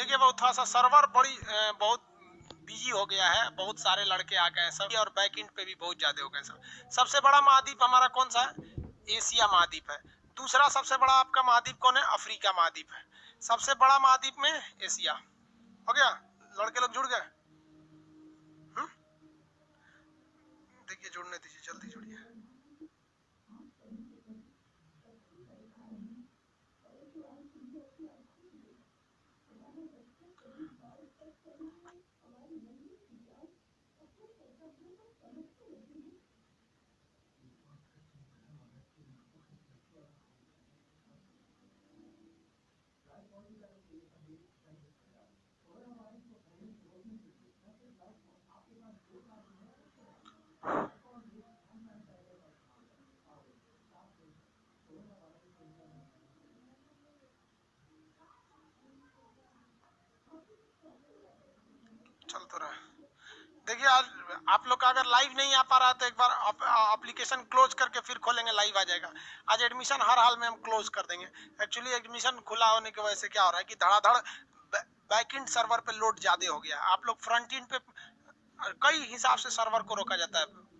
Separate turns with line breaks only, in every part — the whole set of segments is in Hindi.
देखिए वो थोड़ा सा सर्वर बहुत बिजी हो गया है, बहुत सारे लड़के आ गए हैं सब, और बैक एंड पे भी बहुत ज्यादा हो गए सब। सबसे बड़ा महाद्वीप हमारा कौन सा है? एशिया महाद्वीप है। दूसरा सबसे बड़ा आपका महाद्वीप कौन है? अफ्रीका महाद्वीप है। सबसे बड़ा महाद्वीप में एशिया। हो गया, लड़के लोग जुड़ गए। देखिए जुड़ने दीजिए, जल्दी जुड़िए। चल तो रहा। देखिए आज आप लोग का अगर लाइव नहीं आ पा रहा है तो एक बार एप्लीकेशन क्लोज करके फिर खोलेंगे, लाइव आ जाएगा। आज एडमिशन हर हाल में हम क्लोज कर देंगे। एक्चुअली एडमिशन खुला होने की वजह से क्या हो रहा है कि धड़ाधड़ बैकएंड सर्वर पे लोड ज्यादा हो गया। आप लोग फ्रंट एंड पे कई हिसाब से सर्वर को रोका जाता है।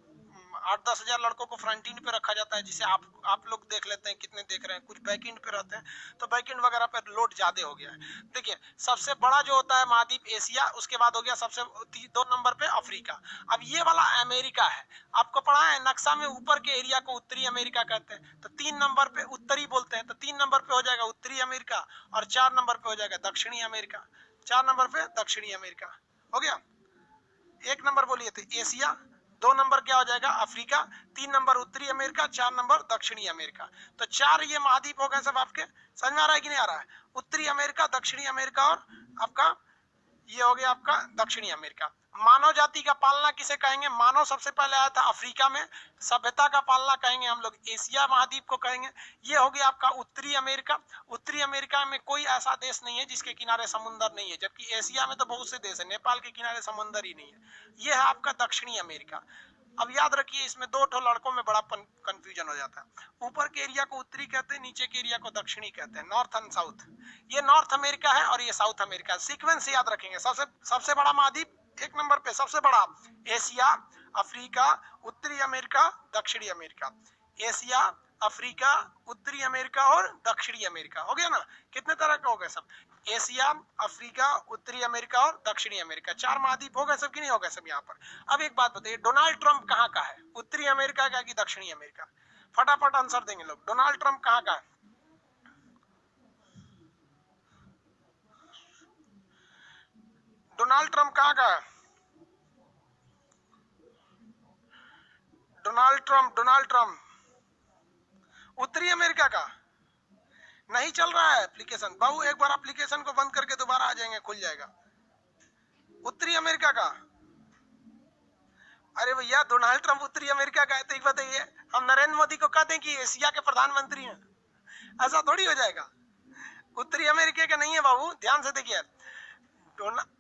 8-10 हजार लड़कों को फ्रंट एंड पे रखा जाता है, जिसे आप लोग देख लेते हैं कितने देख रहे हैं। कुछ बैक एंड पे रहते हैं, तो बैक एंड वगैरह पे लोड ज्यादा हो गया है। देखिए सबसे बड़ा जो होता है महाद्वीप एशिया, उसके बाद हो गया सबसे 2 नंबर पे अफ्रीका। अब ये वाला अमेरिका है, आपको पढ़ा है नक्शा में ऊपर के एरिया को उत्तरी अमेरिका कहते हैं। तो 3 नंबर पे उत्तरी बोलते हैं, तो 3 नंबर पे हो जाएगा उत्तरी अमेरिका, और 4 नंबर पे हो जाएगा दक्षिणी अमेरिका। 4 नंबर पे दक्षिणी अमेरिका हो गया। 1 नंबर बोलिए तो एशिया, 2 नंबर क्या हो जाएगा? अफ्रीका, 3 नंबर उत्तरी अमेरिका, 4 नंबर दक्षिणी अमेरिका। तो 4 ये महाद्वीप हो गए सब आपके। समझ में आ रहा है कि नहीं आ रहा है? उत्तरी अमेरिका, दक्षिणी अमेरिका और आपका ये हो गया आपका दक्षिणी अमेरिका। मानव जाति का पालना किसे कहेंगे? मानव सबसे पहले आया था अफ्रीका में। सभ्यता का पालना कहेंगे हम लोग एशिया महाद्वीप को कहेंगे। ये हो गया आपका उत्तरी अमेरिका। उत्तरी अमेरिका में कोई ऐसा देश नहीं है जिसके किनारे समुद्र नहीं है, जबकि एशिया में तो बहुत से देश है, नेपाल के किनारे समुद्र ही नहीं है। ये है आपका दक्षिणी अमेरिका। अब याद रखिए इसमें 2 लड़कों में बड़ा कंफ्यूजन हो जाता है। ऊपर के एरिया को उत्तरी कहते हैं, नीचे के एरिया को दक्षिणी कहते हैं, नॉर्थ एंड साउथ। ये नॉर्थ अमेरिका है और ये साउथ अमेरिका। सीक्वेंस याद रखेंगे। सबसे बड़ा महाद्वीप 1 नंबर पे सबसे बड़ा एशिया, अफ्रीका, उत्तरी अमेरिका, दक्षिणी अमेरिका। एशिया, अफ्रीका, उत्तरी अमेरिका और दक्षिणी अमेरिका। हो गया ना? कितने तरह का हो गया सब? एशिया, अफ्रीका, उत्तरी अमेरिका और दक्षिणी अमेरिका। 4 महाद्वीप हो गए सब कि नहीं हो गए सब यहाँ पर? अब एक बात बताइए, डोनाल्ड ट्रंप कहाँ का है? उत्तरी अमेरिका का कि दक्षिणी अमेरिका? फटाफट आंसर देंगे लोग। डोनाल्ड ट्रंप कहाँ का है? डोनाल्ड ट्रंप कहाँ का है? डोनाल्ड ट्रंप उत्तरी अमेरिका का। नहीं चल रहा है एप्लीकेशन बाबू, एक बार एप्लीकेशन को बंद करके दोबारा आ जाएंगे, खुल जाएगा। उत्तरी अमेरिका का। अरे भैया डोनाल्ड ट्रंप उत्तरी अमेरिका का है तो एक बताइए, हम नरेंद्र मोदी को कहते हैं कि एशिया के प्रधानमंत्री हैं? ऐसा थोड़ी हो जाएगा। उत्तरी अमेरिका का नहीं है बाबू, ध्यान से देखिए।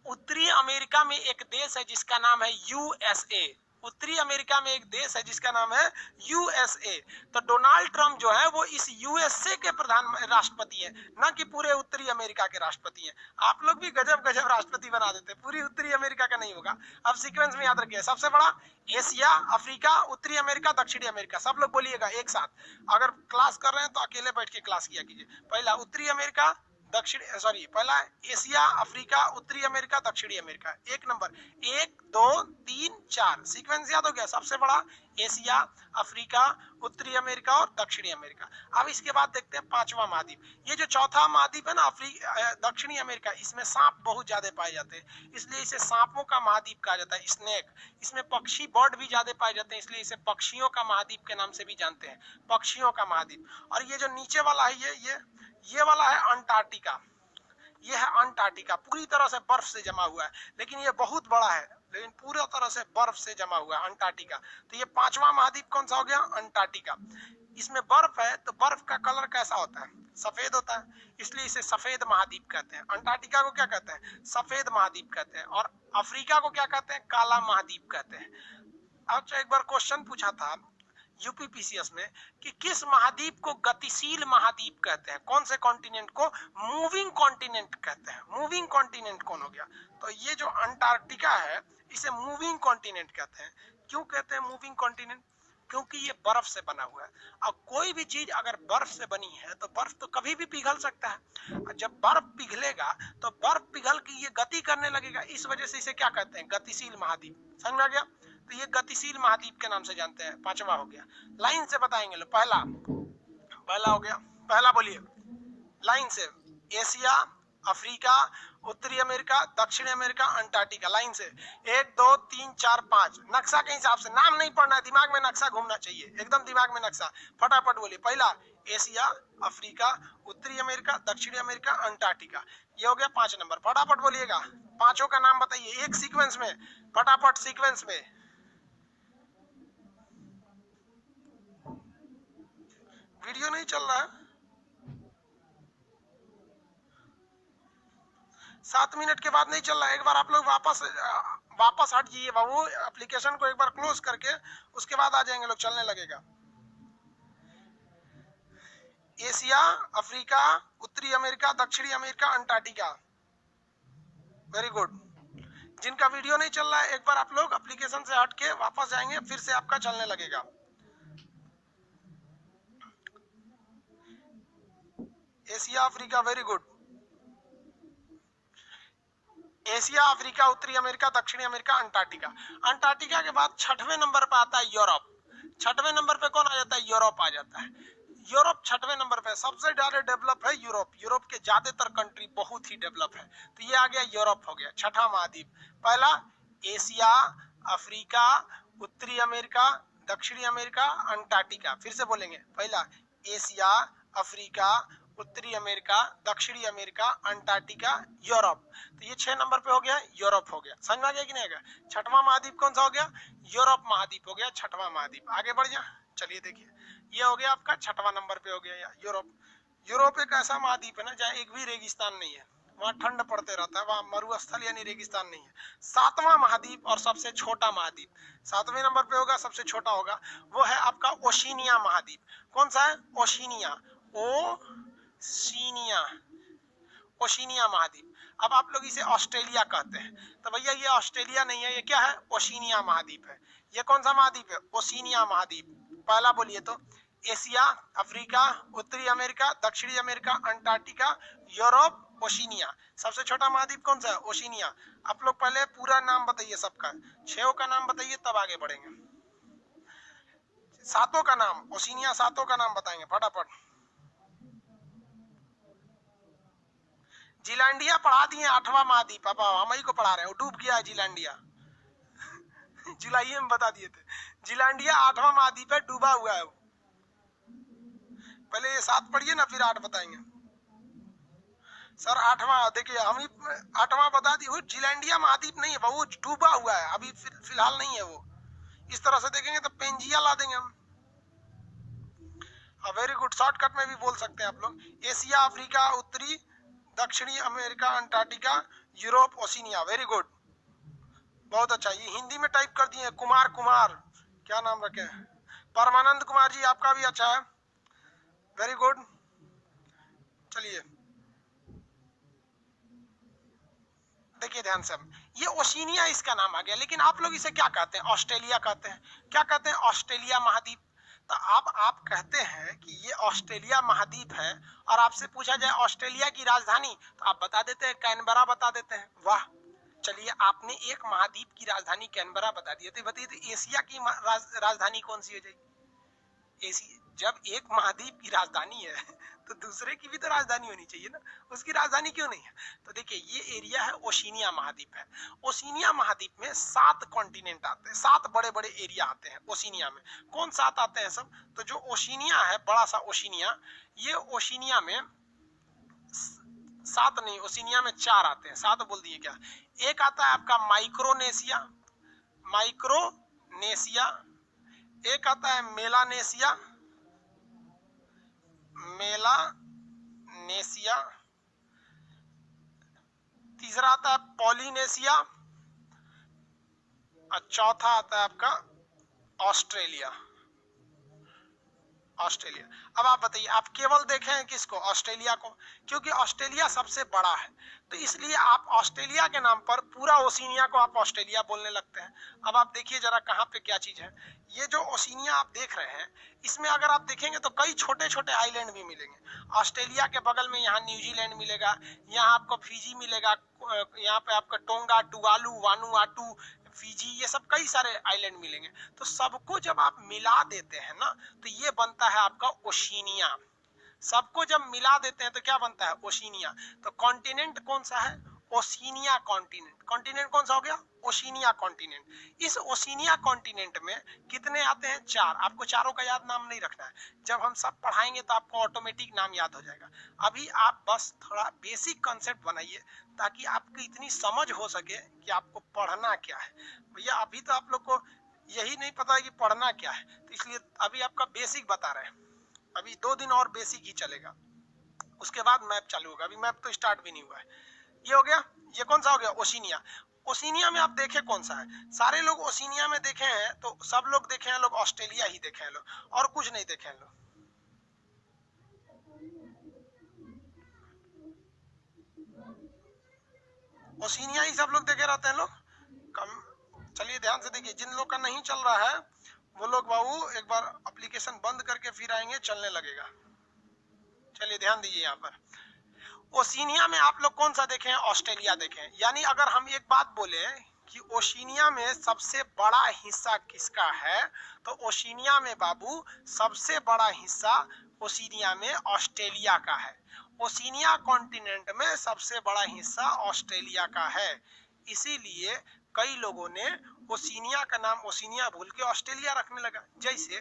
उत्तरी अमेरिका में एक देश है जिसका नाम है यूएसए। उत्तरी अमेरिका में एक देश है जिसका नाम है यूएसए। तो डोनाल्ड ट्रंप जो है वो इस यूएसए के राष्ट्रपति हैं, ना कि पूरे उत्तरी अमेरिका के राष्ट्रपति हैं। आप लोग भी गजब गजब राष्ट्रपति बना देते, पूरी उत्तरी अमेरिका का नहीं होगा। अब सीक्वेंस में याद रखिए, सबसे बड़ा एशिया, अफ्रीका, उत्तरी अमेरिका, दक्षिणी अमेरिका। सब लोग बोलिएगा एक साथ। अगर क्लास कर रहे हैं तो अकेले बैठ के क्लास किया कीजिए। पहला उत्तरी अमेरिका, पहला एशिया, अफ्रीका, उत्तरी अमेरिका, दक्षिणी अमेरिका। 1 नंबर, 1 2 3 4 सीक्वेंस याद हो गया। सबसे बड़ा एशिया, अफ्रीका, उत्तरी अमेरिका और दक्षिणी अमेरिका। अब इसके बाद देखते हैं 5वां महाद्वीप। ये जो चौथा महाद्वीप है ना दक्षिणी अमेरिका, इसमें सांप बहुत ज्यादा पाए जाते हैं, इसलिए इसे सांपों का महाद्वीप कहा जाता है। स्नेक। इसमें पक्षी बर्ड भी ज्यादा पाए जाते हैं, इसलिए इसे पक्षियों का महाद्वीप के नाम से भी जानते हैं, पक्षियों का महाद्वीप। और ये जो नीचे वाला है ये वाला है अंटार्कटिका। ये है अंटार्कटिका, पूरी तरह से बर्फ से जमा हुआ है, लेकिन ये बहुत बड़ा है, लेकिन पूरी तरह से बर्फ से जमा हुआ है अंटार्कटिका। तो ये 5वां महाद्वीप कौन सा हो गया? अंटार्कटिका। इसमें बर्फ है तो बर्फ का कलर कैसा होता है? सफेद होता है, इसलिए इसे सफेद महाद्वीप कहते हैं। अंटार्कटिका को क्या कहते हैं? सफेद महाद्वीप कहते हैं। और अफ्रीका को क्या कहते हैं? काला महाद्वीप कहते हैं। अच्छा एक बार क्वेश्चन पूछा था यूपीपीसीएस में कि किस महाद्वीप को गतिशील महाद्वीप कहते हैं, कौन से कॉन्टिनेंट को मूविंग कॉन्टिनेंट कहते हैं। मूविंग कॉन्टिनेंट कौन हो गया, तो ये जो अंटार्कटिका है इसे मूविंग कॉन्टिनेंट कहते हैं। क्यों कहते हैं मूविंग कॉन्टिनेंट, क्योंकि ये बर्फ से बना हुआ है। अब कोई भी चीज अगर बर्फ से बनी है तो बर्फ तो कभी भी पिघल सकता है। जब बर्फ पिघलेगा तो बर्फ पिघल के ये गति करने लगेगा, इस वजह से इसे क्या कहते हैं, गतिशील महाद्वीप। समझ में आ गया, तो ये गतिशील महाद्वीप के नाम से जानते हैं। पांचवा हो गया, लाइन से बताएंगे लो। पहला हो गया, पहला बोलिए लाइन से। एशिया, अफ्रीका, उत्तरी अमेरिका, दक्षिणी अमेरिका, अंटार्कटिका। लाइन से 1 2 3 4 5। नक्शा के हिसाब से, नाम नहीं पढ़ना है, दिमाग में नक्शा घूमना चाहिए, एकदम दिमाग में नक्शा। फटाफट बोलिए, पहला एशिया, अफ्रीका, उत्तरी अमेरिका, दक्षिणी अमेरिका, अंटार्कटिका। ये हो गया 5 नंबर। फटाफट बोलिएगा, पांचों का नाम बताइए एक सीक्वेंस में, फटाफट सीक्वेंस में। वीडियो नहीं चल रहा है, 7 मिनट के बाद नहीं चल रहा है। एक बार आप लोग वापस हट जाइए बाबू, एप्लीकेशन को एक बार क्लोज करके उसके बाद आ जाएंगे लोग, चलने लगेगा। एशिया, अफ्रीका, उत्तरी अमेरिका, दक्षिणी अमेरिका, अंटार्कटिका। Very good. जिनका वीडियो नहीं चल रहा है एक बार आप लोग एप्लीकेशन से हट के वापस जाएंगे, फिर से आपका चलने लगेगा। Asia, Africa, very good. Asia, Africa, उत्तरी अमेरिका, दक्षिणी अमेरिका, अंटार्कटिका। अंटार्कटिका के बाद 6वें नंबर पर आता है यूरोप। 6वें नंबर पे कौन आ जाता है, यूरोप आ जाता है। यूरोप 6वें नंबर पे, सबसे ज्यादा डेवलप है यूरोप। यूरोप के ज्यादातर कंट्री बहुत ही डेवलप है, तो ये आ गया यूरोप हो गया, छठा महाद्वीप। पहला एशिया, अफ्रीका, उत्तरी अमेरिका, दक्षिणी अमेरिका, अंटार्कटिका। फिर से बोलेंगे, पहला एशिया, अफ्रीका, उत्तरी अमेरिका, दक्षिणी अमेरिका, अंटार्कटिका, यूरोप। तो ये 6 नंबर पे हो गया, यूरोप हो गया। समझ में आ गया कि नहीं आ गया। छठवां महाद्वीप कौन सा हो गया, यूरोप महाद्वीप हो गया, छठवां महाद्वीप। आगे बढ़ जा, चलिए देखिए, ये हो गया आपका 6वां नंबर पे हो गया यूरोप। यूरोप एक ऐसा महाद्वीप है ना जहाँ एक भी रेगिस्तान नहीं है, वहाँ ठंड पड़ते रहता है, वहाँ मरुस्थल यानी रेगिस्तान नहीं है। 7वां महाद्वीप और सबसे छोटा महाद्वीप, 7वें नंबर पे होगा, सबसे छोटा होगा, वो है आपका ओशिनिया महाद्वीप। कौन सा है, ओशिनिया, ओशिनिया, ओशिनिया महाद्वीप। अब आप लोग इसे ऑस्ट्रेलिया कहते हैं, तो भैया ये ऑस्ट्रेलिया नहीं है, ये क्या है, ओशिनिया महाद्वीप है। ये कौन सा महाद्वीप है, ओशिनिया महाद्वीप। पहला बोलिए तो एशिया, अफ्रीका, उत्तरी अमेरिका, दक्षिणी अमेरिका, अंटार्कटिका, यूरोप, ओशिनिया। सबसे छोटा महाद्वीप कौन सा है, ओशिनिया। आप लोग पहले पूरा नाम बताइए सबका, 6 का नाम बताइए तब आगे बढ़ेंगे। 7 का नाम, ओशिनिया 7 का नाम बताएंगे फटाफट। जिलैंडिया पढ़ा दिए, 8वां महाद्वीप, अब हम ही को पढ़ा रहे हैं, डूब गया है जिलैंडिया। जुलाई में बता दिए थे, जिलैंडिया 8वां महाद्वीप है, डूबा हुआ है वो। पहले ये 7 पढ़िए ना, फिर 8 बताएंगे। सर 8वां, देखिए हम ही 8वां बता दिए, जिलैंडिया महाद्वीप नहीं है, वो डूबा हुआ है, अभी फिलहाल नहीं है वो। इस तरह से देखेंगे तो पेंजिया ला देंगे हम। वेरी गुड, शॉर्टकट में भी बोल सकते हैं आप लोग। एशिया, अफ्रीका, उत्तरी दक्षिणी America, Antarctica, Europe, Oceania. Very good, बहुत अच्छा। ये हिंदी में टाइप कर दिए, कुमार क्या नाम रखे, परमानंद कुमार जी, आपका भी अच्छा है, वेरी गुड। चलिए देखिए ध्यान से, ये ओशिनिया इसका नाम आ गया, लेकिन आप लोग इसे क्या कहते हैं, ऑस्ट्रेलिया कहते हैं। क्या कहते हैं, ऑस्ट्रेलिया महाद्वीप। तो आप कहते हैं कि ये ऑस्ट्रेलिया महाद्वीप है, और आपसे पूछा जाए ऑस्ट्रेलिया की राजधानी, तो आप बता देते हैं कैनबरा बता देते हैं। वाह, चलिए आपने एक महाद्वीप की राजधानी कैनबरा बता दी, तो बताइए तो एशिया की राजधानी कौन सी हो जाएगी। जब एक महाद्वीप की राजधानी है तो दूसरे की भी तो राजधानी होनी चाहिए ना, उसकी राजधानी क्यों नहीं है। तो देखिए ये एरिया है, ओशिनिया महाद्वीप है। ओशिनिया महाद्वीप में 7 कॉन्टिनेंट आते हैं, 7 बड़े बड़े एरिया आते हैं ओशिनिया में। कौन 7 आते हैं सब, तो जो ओशिनिया है, बड़ा सा ओशिनिया, ये ओशिनिया में 7 नहीं, ओशिनिया में 4 आते हैं। 7 बोल दिए क्या। एक आता है आपका माइक्रोनेशिया, माइक्रोनेशिया। एक आता है मेलानेशिया, मेलानेशिया। तीसरा आता है पॉलिनेशिया, और चौथा आता है आपका ऑस्ट्रेलिया। ऑस्ट्रेलिया। अब आप बताइए, आप केवल देखे हैं किसको? ऑस्ट्रेलिया को, क्योंकि ऑस्ट्रेलिया सबसे बड़ा है, तो इसलिए आप ऑस्ट्रेलिया के नाम पर पूरा ओशिनिया को आप ऑस्ट्रेलिया बोलने लगते हैं। अब आप देखिए जरा कहाँ पे क्या चीज है। ये जो ओशिनिया आप देख रहे हैं, इसमें अगर आप देखेंगे तो कई छोटे छोटे आइलैंड भी मिलेंगे। ऑस्ट्रेलिया के बगल में यहाँ न्यूजीलैंड मिलेगा, यहाँ आपको फिजी मिलेगा, यहाँ पे आपका टोंगा, टुवालू, वानुआटू, फिजी, ये सब कई सारे आइलैंड मिलेंगे। तो सबको जब आप मिला देते हैं ना, तो ये बनता है आपका ओशिनिया। सबको जब मिला देते हैं तो क्या बनता है? ओशिनिया। तो कॉन्टिनेंट कौन सा है? Oceania continent. कॉन्टिनेंट कौन सा हो गया? Oceania continent. इस ओशिनिया कॉन्टिनेंट में कितने आते हैं? 4। आपको चारों का याद नाम नहीं रखना है, जब हम सब पढ़ाएंगे तो आपको ऑटोमेटिक नाम याद हो जाएगा। अभी आप बस थोड़ा बेसिक कॉन्सेप्ट बनाइए, ताकि आपकी इतनी समझ हो सके कि आपको पढ़ना क्या है। भैया अभी तो आप लोग को यही नहीं पता है कि पढ़ना क्या है, तो इसलिए अभी आपका बेसिक बता रहे हैं। अभी 2 दिन और बेसिक ही चलेगा, उसके बाद मैप चालू होगा। अभी मैप तो स्टार्ट भी नहीं हुआ है। ये हो गया। ये कौन सा हो गया? ओशिनिया। ओशिनिया में आप देखे कौन सा है? सारे लोग ओशिनिया में देखे हैं, तो सब लोग देखे हैं लोग ऑस्ट्रेलिया ही देखे हैं लोग, और कुछ नहीं देखे हैं लोग। ओशिनिया ही सब लोग देखे रहते हैं लोग। चलिए ध्यान से देखिए, जिन लोग का नहीं चल रहा है वो लोग बाबू एक बार एप्लीकेशन बंद करके फिर आएंगे, चलने लगेगा। चलिए ध्यान दीजिए यहाँ पर। ओशिनिया में आप लोग कौन सा देखे हैं? ऑस्ट्रेलिया देखे हैं। यानी अगर हम एक बात बोले कि ओशिनिया में सबसे बड़ा हिस्सा किसका है, तो ओशिनिया में बाबू सबसे बड़ा हिस्सा ओशिनिया में ऑस्ट्रेलिया का है। ओशिनिया कॉन्टिनेंट में सबसे बड़ा हिस्सा ऑस्ट्रेलिया का है। इसीलिए कई लोगों ने ओशिनिया का नाम ओशिनिया भूल के ऑस्ट्रेलिया रखने लगा। जैसे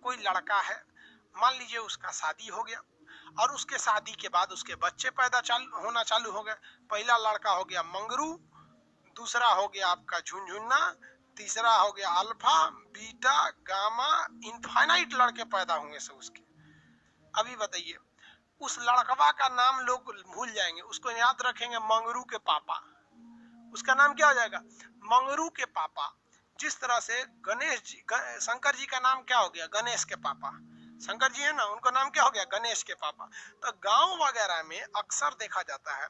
कोई लड़का है, मान लीजिए उसका शादी हो गया, और उसके शादी के बाद उसके बच्चे पैदा होना चालू हो गए। पहला लड़का हो गया मंगरू, दूसरा हो गया आपका झुनझुन्ना, तीसरा हो गया अल्फा, बीटा, गामा, इनफाइनाइट लड़के पैदा होंगे से उसके। अभी बताइए, उस लड़कवा का नाम लोग भूल जाएंगे, उसको याद रखेंगे मंगरू के पापा। उसका नाम क्या हो जाएगा? मंगरू के पापा। जिस तरह से गणेश जी, शंकर जी का नाम क्या हो गया? गणेश के पापा। शंकर जी है ना, उनका नाम क्या हो गया? गणेश के पापा। तो गांव वगैरह में अक्सर देखा जाता है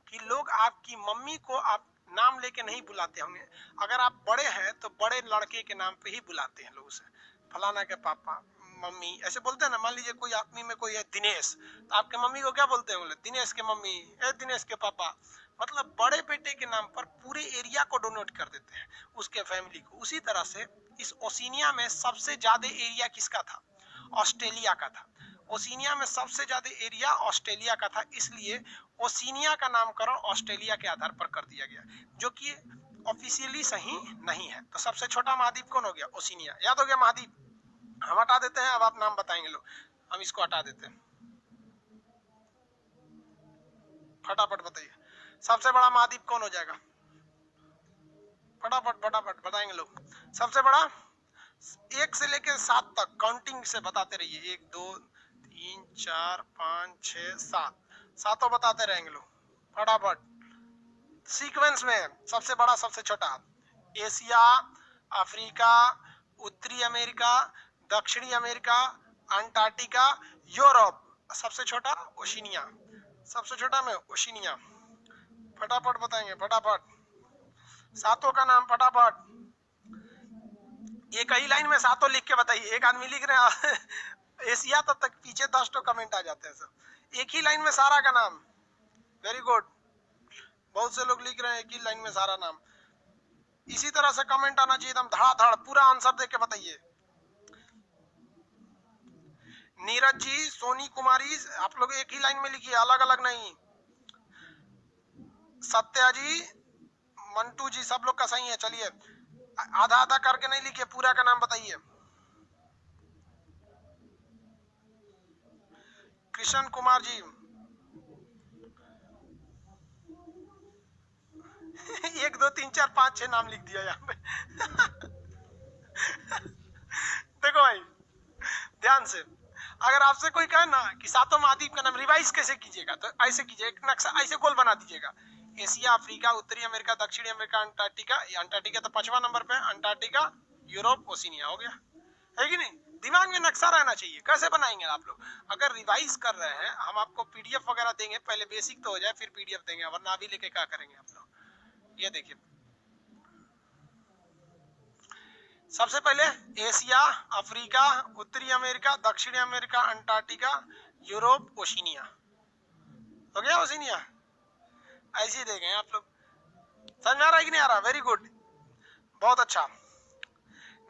कि लोग आपकी मम्मी को आप नाम लेके नहीं बुलाते होंगे। अगर आप बड़े हैं तो बड़े लड़के के नाम पे ही बुलाते हैं लोग उसे, फलाना के पापा, मम्मी, ऐसे बोलते हैं ना। मान लीजिए कोई आदमी में कोई है दिनेश, तो आपके मम्मी को क्या बोलते होंगे? दिनेश के मम्मी, ए दिनेश के पापा। मतलब बड़े बेटे के नाम पर पूरे एरिया को डोनेट कर देते हैं, उसके फैमिली को। उसी तरह से इस ओशिनिया में सबसे ज्यादा एरिया किसका था? ऑस्ट्रेलिया का था। ओशिनिया में सबसे ज्यादा एरिया ऑस्ट्रेलिया का था, इसलिए ओशिनिया का नामकरण ऑस्ट्रेलिया के आधार पर कर दिया गया, जो कि ऑफिशियली सही नहीं है। तो सबसे छोटा महाद्वीप कौन हो गया? ओशिनिया। याद हो गया महाद्वीप? हम हटा देते हैं, अब आप नाम बताएंगे लोग, हम इसको हटा देते हैं। फटाफट बताइए, सबसे बड़ा महाद्वीप कौन हो जाएगा? फटाफट फटाफट बताएंगे लोग। सबसे बड़ा 1 से लेकर 7 तक काउंटिंग से बताते रहिए। 1 2 3 4 5 6 7, सातों बताते रहेंगे लोग फटाफट सीक्वेंस में। सबसे बड़ा सबसे छोटा, एशिया, अफ्रीका, उत्तरी अमेरिका, दक्षिणी अमेरिका, अंटार्कटिका, यूरोप। सबसे छोटा ओशिनिया, सबसे छोटा में ओशिनिया। फटाफट बताएंगे, फटाफट सातों का नाम फटाफट। एक ही लाइन में सातों लिख के बताइए। एक आदमी लिख रहे हैं एशिया, तब तक पीछे 10 तो कमेंट आ जाते हैं सब। एक ही लाइन में सारा का नाम। वेरी गुड, बहुत से लोग लिख रहे हैं एक ही लाइन में सारा नाम। इसी तरह से कमेंट आना चाहिए एकदम धड़ाधड़, पूरा आंसर देख के बताइए। नीरज जी, सोनी कुमारी, आप लोग एक ही लाइन में लिखिए, अलग अलग नहीं। सत्या जी, मंटू जी, सब लोग का सही है। चलिए, आधा आधा करके नहीं लिखिए, पूरा का नाम बताइए। कृष्ण कुमार जी 1 2 3 4 5 6 नाम लिख दिया यहाँ पे देखो भाई ध्यान से, अगर आपसे कोई कहे ना कि सातों महाद्वीप का नाम रिवाइज कैसे कीजिएगा, तो ऐसे कीजिए, एक नक्शा ऐसे गोल बना दीजिएगा। एशिया, अफ्रीका, उत्तरी अमेरिका, दक्षिणी अमेरिका, अंटार्कटिका। अंटार्कटिका तो 5वां नंबर पे, अंटार्कटिका, यूरोप, ओशिनिया हो गया, है कि नहीं? दिमाग में नक्शा रहना चाहिए। कैसे बनाएंगे आप लोग? अगर रिवाइज कर रहे हैं, हम आपको पीडीएफ वगैरह देंगे, पहले बेसिक तो हो जाए फिर पीडीएफ देंगे, वरना अभी लेके क्या करेंगे आप लोग? ये देखिए, सबसे पहले एशिया, अफ्रीका, उत्तरी अमेरिका, दक्षिणी अमेरिका, अंटार्कटिका, यूरोप, ओशिनिया। हो गया ओशिनिया? ऐसे ही देखें आप लोग। समझ में आ रहा है कि नहीं आ रहा? वेरी गुड, बहुत अच्छा।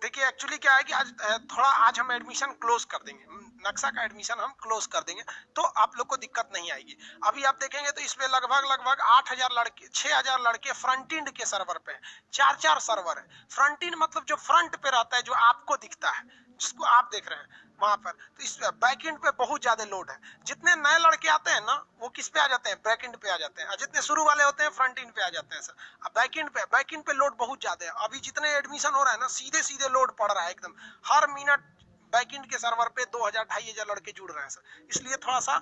देखिए एक्चुअली क्या है कि आज हम एडमिशन क्लोज कर देंगे, नक्शा का एडमिशन हम क्लोज कर देंगे, तो आप लोग को दिक्कत नहीं आएगी। अभी आप देखेंगे तो इसमें लगभग 8,000 लड़के, 6,000 लड़के फ्रंट एंड के सर्वर पे हैं, 4 सर्वर है। फ्रंट एंड मतलब जो फ्रंट पे रहता है, जो आपको दिखता है, जिसको आप देख रहे हैं वहां पर। तो इस बैक एंड पे बहुत ज्यादा लोड है। जितने नए लड़के आते हैं ना, वो किस पे आ जाते हैं? बैक एंड पे आ जाते हैं, और जितने शुरू वाले होते हैं फ्रंट एंड पे आ जाते हैं सर। अब बैक एंड पे लोड बहुत ज्यादा है। अभी जितने एडमिशन हो रहा है ना, सीधे सीधे लोड पड़ रहा है एकदम, हर मिनट बैक एंड के सर्वर पे 2,000-2,500 लड़के जुड़ रहे हैं सर। इसलिए थोड़ा सा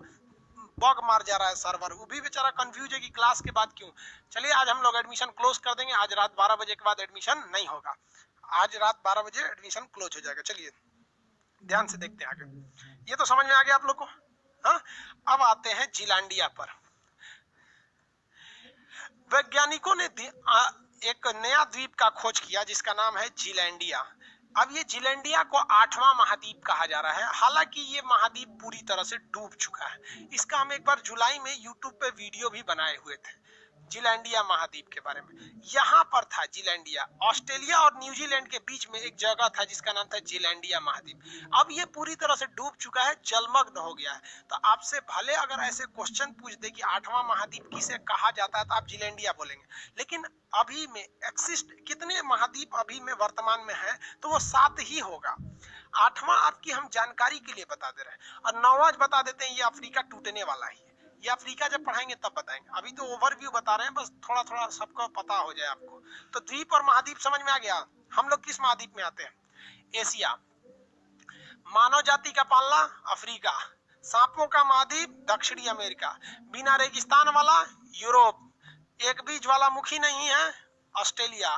बग मार जा रहा है सर्वर। वो भी बेचारा कंफ्यूज है कि क्लास के बाद क्यों। चलिए आज हम लोग एडमिशन क्लोज कर देंगे। आज रात 12 बजे के बाद एडमिशन नहीं होगा। आज रात 12 बजे एडमिशन क्लोज हो जाएगा। चलिए ध्यान से देखते हैं आगे। ये तो समझ में आ गया आप लोग को? हाँ, अब आते हैं जीलैंडिया पर। वैज्ञानिकों ने एक नया द्वीप का खोज किया जिसका नाम है जीलैंडिया। अब ये जीलैंडिया को 8वां महाद्वीप कहा जा रहा है। हालांकि ये महाद्वीप पूरी तरह से डूब चुका है। इसका हम एक बार जुलाई में यूट्यूब पे वीडियो भी बनाए हुए थे, जीलैंडिया महाद्वीप के बारे में। यहाँ पर था जीलैंडिया, ऑस्ट्रेलिया और न्यूजीलैंड के बीच में एक जगह था जिसका नाम था जीलैंडिया महाद्वीप। अब ये पूरी तरह से डूब चुका है, जलमग्न हो गया है। तो आपसे भले अगर ऐसे क्वेश्चन पूछ दे कि 8वां महाद्वीप किसे कहा जाता है, तो आप जीलैंडिया बोलेंगे। लेकिन अभी में एक्सिस्ट कितने महाद्वीप अभी में वर्तमान में है, तो वो 7 ही होगा। 8वां आपकी हम जानकारी के लिए बता दे रहे हैं, और 9वां बता देते हैं, ये अफ्रीका टूटने वाला ही है। ये अफ्रीका जब पढ़ाएंगे तब बताएंगे, अभी तो ओवरव्यू बता रहे हैं, बस थोड़ा थोड़ा सबको पता हो जाए आपको। तो द्वीप और महाद्वीप समझ में आ गया। हम लोग किस महाद्वीप में आते हैं? एशिया। मानव जाति का पालना अफ्रीका। सांपों का महाद्वीप दक्षिणी अमेरिका। बिना रेगिस्तान वाला यूरोप। एक बीज वाला मुखी नहीं है ऑस्ट्रेलिया।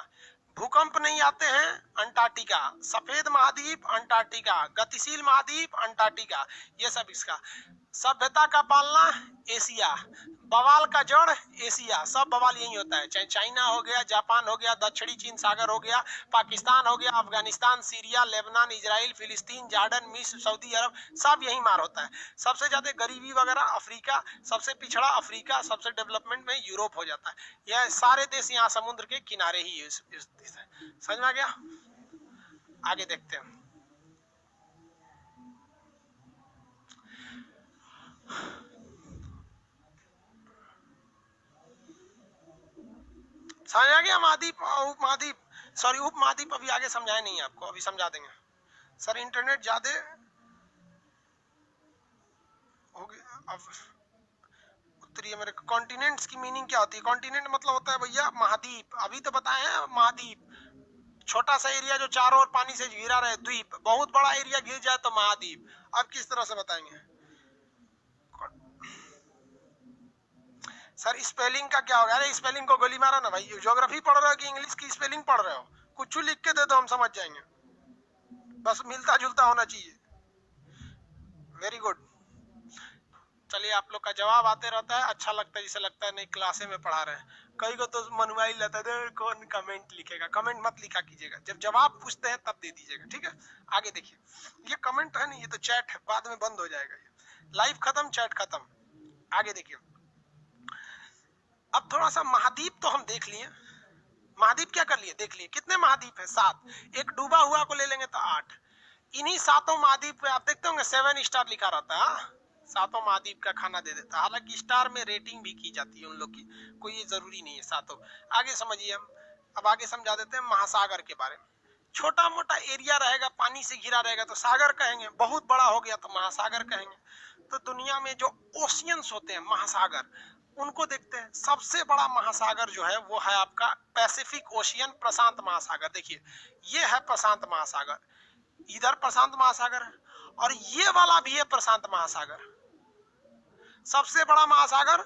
भूकंप नहीं आते हैं अंटार्कटिका। सफेद महाद्वीप अंटार्कटिका। गतिशील महाद्वीप अंटार्कटिका। ये सब इसका। सभ्यता का पालना एशिया। बवाल का जड़ एशिया। सब बवाल यही होता है, चाहे चाइना हो गया, जापान हो गया, दक्षिणी चीन सागर हो गया, पाकिस्तान हो गया, अफगानिस्तान, सीरिया, लेबनान, इजराइल, फिलिस्तीन, जॉर्डन, मिस्र, सऊदी अरब, सब यही मार होता है। सबसे ज्यादा गरीबी वगैरह अफ्रीका, सबसे पिछड़ा अफ्रीका, सबसे डेवलपमेंट में यूरोप हो जाता है। यह सारे देश यहाँ समुद्र के किनारे ही स्थित है। समझ में आ गया? आगे देखते हैं। समझ आ गया? महाद्वीप उप महाद्वीप, सॉरी उप महाद्वीप अभी आगे समझाए नहीं आपको, अभी समझा देंगे सर। इंटरनेट ज्यादा हो गया। अब उत्तरी अमेरिका, कॉन्टिनेंट्स की मीनिंग क्या होती है? कॉन्टिनेंट मतलब होता है भैया महाद्वीप। अभी तो बताए हैं महाद्वीप। छोटा सा एरिया जो चारों ओर पानी से घिरा रहे द्वीप। बहुत बड़ा एरिया घिर जाए तो महाद्वीप। अब किस तरह से बताएंगे सर? स्पेलिंग का क्या होगा? अरे स्पेलिंग को गोली मारो ना भाई। ज्योग्राफी पढ़ रहे हो कि इंग्लिश की स्पेलिंग पढ़ रहे हो? कुछ लिख के दे दो, हम समझ जाएंगे, बस मिलता जुलता होना चाहिए। Very good. चलिए आप लोग का जवाब आते रहता है, अच्छा लगता है, जिसे लगता है नहीं क्लासे में पढ़ा रहे हैं। कई को तो मनवाई लेता है, कौन कमेंट लिखेगा। कमेंट मत लिखा कीजिएगा, जब जवाब पूछते हैं तब दे दीजिएगा, ठीक है? आगे देखिए, ये कमेंट है नहीं, ये तो चैट है, बाद में बंद हो जाएगा। ये लाइव खत्म, चैट खत्म। आगे देखिए, अब थोड़ा सा महाद्वीप तो हम देख लिए। महाद्वीप क्या कर लिए? देख लिए कितने महाद्वीप है? 7। एक डूबा हुआ को ले लेंगे तो 8। इन्हीं 7 महाद्वीप पे आप देखते होंगे 7 स्टार लिखा रहता है। 7 महाद्वीप का खाना दे देता है। हालांकि स्टार में रेटिंग भी की जाती है उन लोग की, कोई ये जरूरी नहीं है 7। आगे समझिए हम। अब आगे समझा देते हैं महासागर के बारे में। छोटा मोटा एरिया रहेगा, पानी से घिरा रहेगा तो सागर कहेंगे, बहुत बड़ा हो गया तो महासागर कहेंगे। तो दुनिया में जो ओशियंस होते हैं, महासागर, उनको देखते हैं। सबसे बड़ा महासागर जो है वो है आपका पैसिफिक ओशियन, प्रशांत महासागर। देखिए ये है प्रशांत महासागर, इधर प्रशांत महासागर है, और ये वाला भी है प्रशांत महासागर। सबसे बड़ा महासागर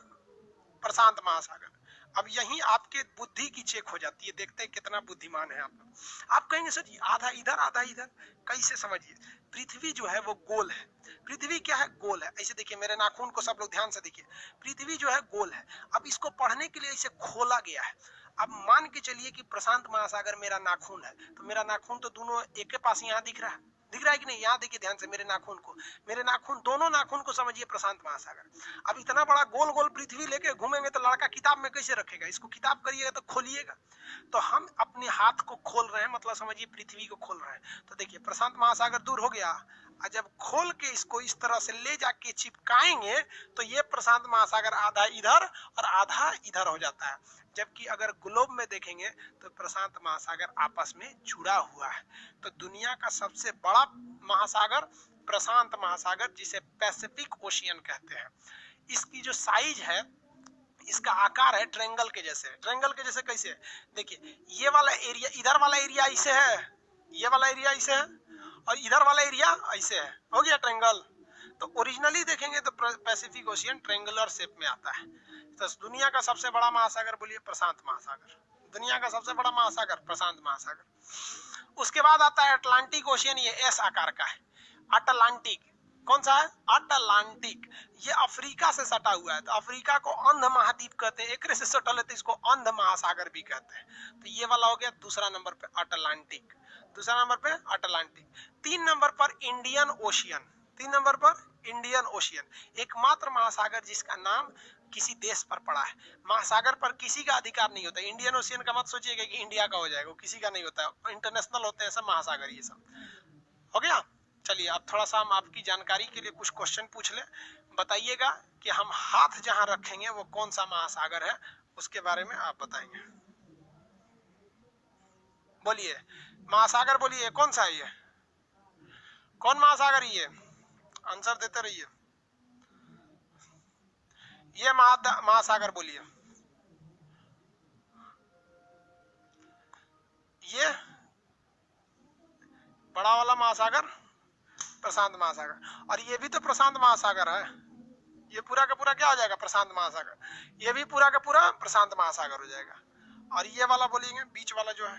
प्रशांत महासागर। अब यही आपके बुद्धि की चेक हो जाती है, देखते हैं कितना बुद्धिमान है आप लोग। आप कहेंगे सर जी आधा इधर आधा इधर, कैसे? समझिए, पृथ्वी जो है वो गोल है। पृथ्वी क्या है? गोल है। ऐसे देखिए, मेरे नाखून को सब लोग ध्यान से देखिए, पृथ्वी जो है गोल है। अब इसको पढ़ने के लिए इसे खोला गया है। अब मान के चलिए कि प्रशांत महासागर मेरा नाखून है, तो मेरा नाखून तो दोनों एक के पास यहाँ दिख रहा है, दिख रहा है कि नहीं? यहाँ देखिए ध्यान से मेरे नाखून को, मेरे नाखून, दोनों नाखून को समझिए प्रशांत महासागर। अब इतना बड़ा गोल गोल पृथ्वी लेके घूमेंगे तो लड़का किताब में कैसे रखेगा? इसको किताब करिएगा तो खोलिएगा। तो हम अपने हाथ को खोल रहे हैं, मतलब समझिए पृथ्वी को खोल रहे हैं। तो देखिए प्रशांत महासागर दूर हो गया, और जब खोल के इसको इस तरह से ले जाके चिपकाएंगे तो ये प्रशांत महासागर आधा इधर और आधा इधर हो जाता है। जबकि अगर ग्लोब में देखेंगे तो प्रशांत महासागर आपस में जुड़ा हुआ है। तो दुनिया का सबसे बड़ा महासागर प्रशांत महासागर, जिसे पैसिफिक ओशियन कहते हैं। इसकी जो साइज है, इसका आकार है ट्रायंगल के जैसे। ट्रायंगल के जैसे कैसे? देखिए ये वाला एरिया, इधर वाला एरिया ऐसे है, ये वाला एरिया ऐसे है, और इधर वाला एरिया ऐसे है, हो गया ट्रायंगल। तो ओरिजिनली देखेंगे तो पैसिफिक ओशियन ट्रायंगुलर शेप में आता है। तो दुनिया का सबसे बड़ा महासागर बोलिए प्रशांत महासागर। दुनिया का सबसे बड़ा महासागर प्रशांत महासागर। उसके बाद आता है अटलांटिक ओशियन, ये एस आकार का है। अटलांटिक कौन सा है? अटलांटिक। ये अफ्रीका से सटा हुआ है, तो अफ्रीका को अंध महाद्वीप कहते हैं, एक से सटल है तो इसको अंध महासागर भी कहते हैं। तो ये वाला हो गया दूसरा नंबर पे अटलांटिक, दूसरा नंबर पे अटलांटिक। 3 नंबर पर इंडियन ओशियन, 3 नंबर पर इंडियन ओशियन, एकमात्र महासागर जिसका नाम किसी देश पर पड़ा है। महासागर पर किसी का अधिकार नहीं होता। इंडियन ओशियन का मत सोचिएगा कि इंडिया का हो जाएगा, किसी का नहीं होता है, इंटरनेशनल होते हैं सब महासागर। ये सब हो गया। चलिए अब थोड़ा सा हम आपकी जानकारी के लिए कुछ क्वेश्चन पूछ ले, बताइएगा कि हम हाथ जहां रखेंगे वो कौन सा महासागर है, उसके बारे में आप बताएंगे। बोलिए महासागर, बोलिए कौन सा है ये? कौन महासागर? ये आंसर देते रहिए। ये महासागर बोलिए। ये बड़ा वाला महासागर प्रशांत महासागर, और ये भी तो प्रशांत महासागर है। ये पूरा का पूरा क्या हो जाएगा? प्रशांत महासागर। ये भी पूरा का पूरा प्रशांत महासागर हो जाएगा। और ये वाला बोलेंगे बीच वाला जो है,